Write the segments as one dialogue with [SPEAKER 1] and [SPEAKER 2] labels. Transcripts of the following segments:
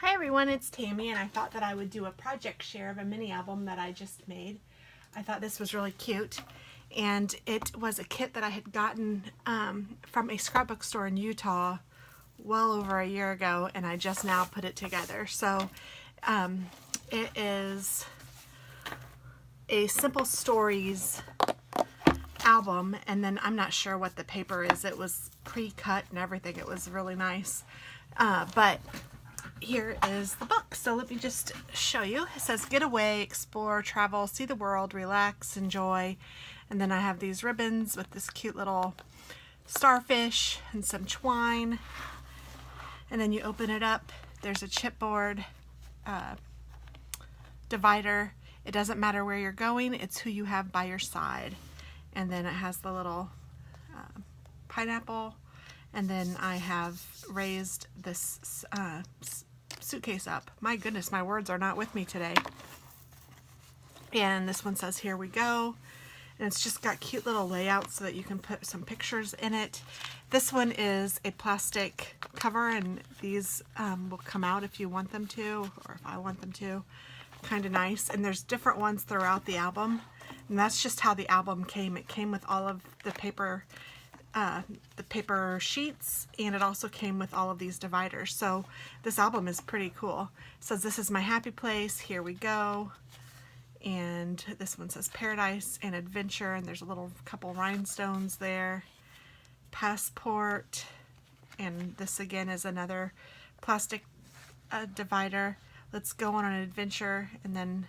[SPEAKER 1] Hi everyone, it's Tammy, and I thought that I would do a project share of a mini album that I just made. I thought this was really cute, and it was a kit that I had gotten from a scrapbook store in Utah well over a year ago, and I just now put it together. So it is a Simple Stories album, and then I'm not sure what the paper is. It was pre-cut and everything. It was really nice, but here is the book. So let me just show you. It says get away, explore, travel, see the world, relax, enjoy. And then I have these ribbons with this cute little starfish and some twine. And then you open it up. There's a chipboard divider. It doesn't matter where you're going, it's who you have by your side. And then it has the little pineapple. And then I have raised this suitcase up. My goodness, my words are not with me today. And this one says, here we go. And it's just got cute little layouts so that you can put some pictures in it. This one is a plastic cover, and these will come out if you want them to, or if I want them to. Kind of nice. And there's different ones throughout the album. And that's just how the album came. It came with all of the paper sheets, and it also came with all of these dividers. So this album is pretty cool. It says, this is my happy place, here we go. And this one says paradise and adventure, and there's a little couple rhinestones there. Passport, and this again is another plastic divider. Let's go on an adventure. And then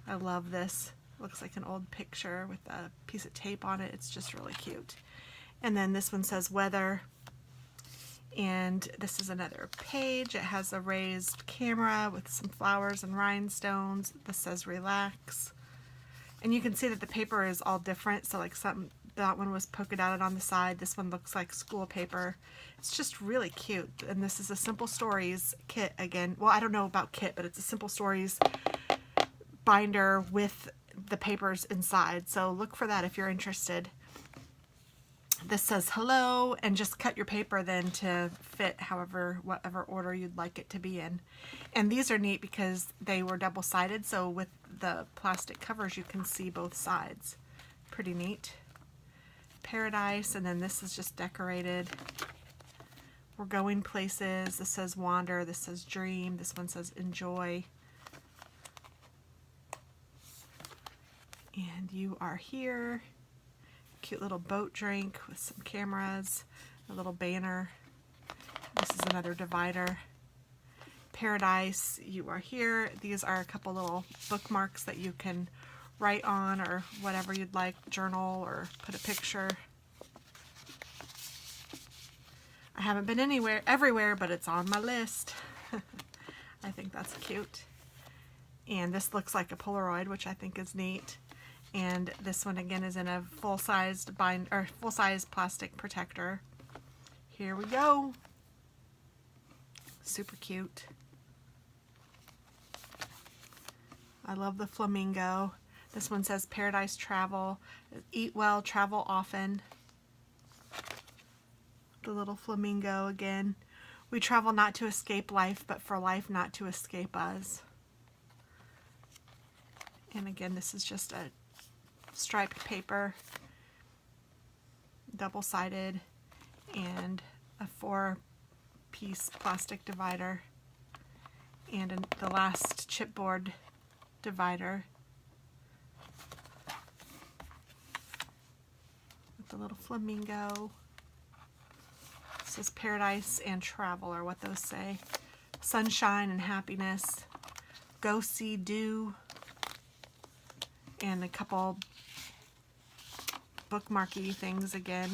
[SPEAKER 1] I love this. Looks like an old picture with a piece of tape on it. It's just really cute. And then this one says weather, and this is another page. It has a raised camera with some flowers and rhinestones. This says relax. And you can see that the paper is all different. So like that one was polka dotted on the side. This one looks like school paper. It's just really cute. And this is a Simple Stories kit again. Well, I don't know about kit, but it's a Simple Stories binder with the papers inside. So look for that if you're interested. This says hello, and just cut your paper then to fit whatever order you'd like it to be in. And these are neat because they were double-sided, so with the plastic covers you can see both sides. Pretty neat. Paradise, and then this is just decorated. We're going places. This says wander, this says dream, this one says enjoy. And you are here. Cute little boat drink with some cameras, a little banner. This is another divider. Paradise, you are here. These are a couple little bookmarks that you can write on or whatever you'd like, journal or put a picture. I haven't been everywhere, but it's on my list. I think that's cute. And this looks like a Polaroid, which I think is neat. And this one again is in a full-size plastic protector. Here we go. Super cute. I love the flamingo. This one says paradise travel. Eat well, travel often. The little flamingo again. We travel not to escape life, but for life not to escape us. And again, this is just a striped paper, double-sided, and a 4-piece plastic divider, and the last chipboard divider with the little flamingo. It says paradise and travel, or what those say. Sunshine and happiness. Go see do. And a couple bookmarky things again.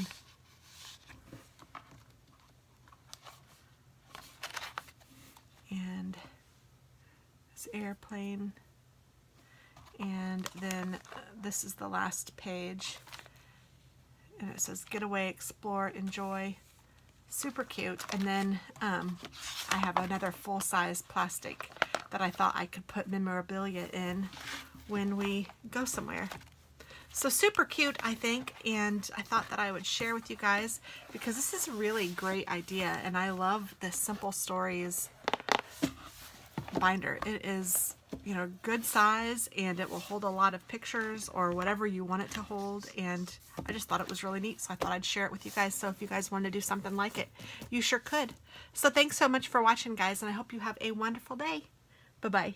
[SPEAKER 1] And this airplane. And then this is the last page. And it says get away, explore, enjoy. Super cute. And then I have another full-size plastic that I thought I could put memorabilia in when we go somewhere. So super cute, I think, and I thought that I would share with you guys because this is a really great idea, and I love this Simple Stories binder. It is, you know, good size, and it will hold a lot of pictures or whatever you want it to hold, and I just thought it was really neat, so I thought I'd share it with you guys. So if you guys wanted to do something like it, you sure could. So thanks so much for watching, guys, and I hope you have a wonderful day. Bye-bye.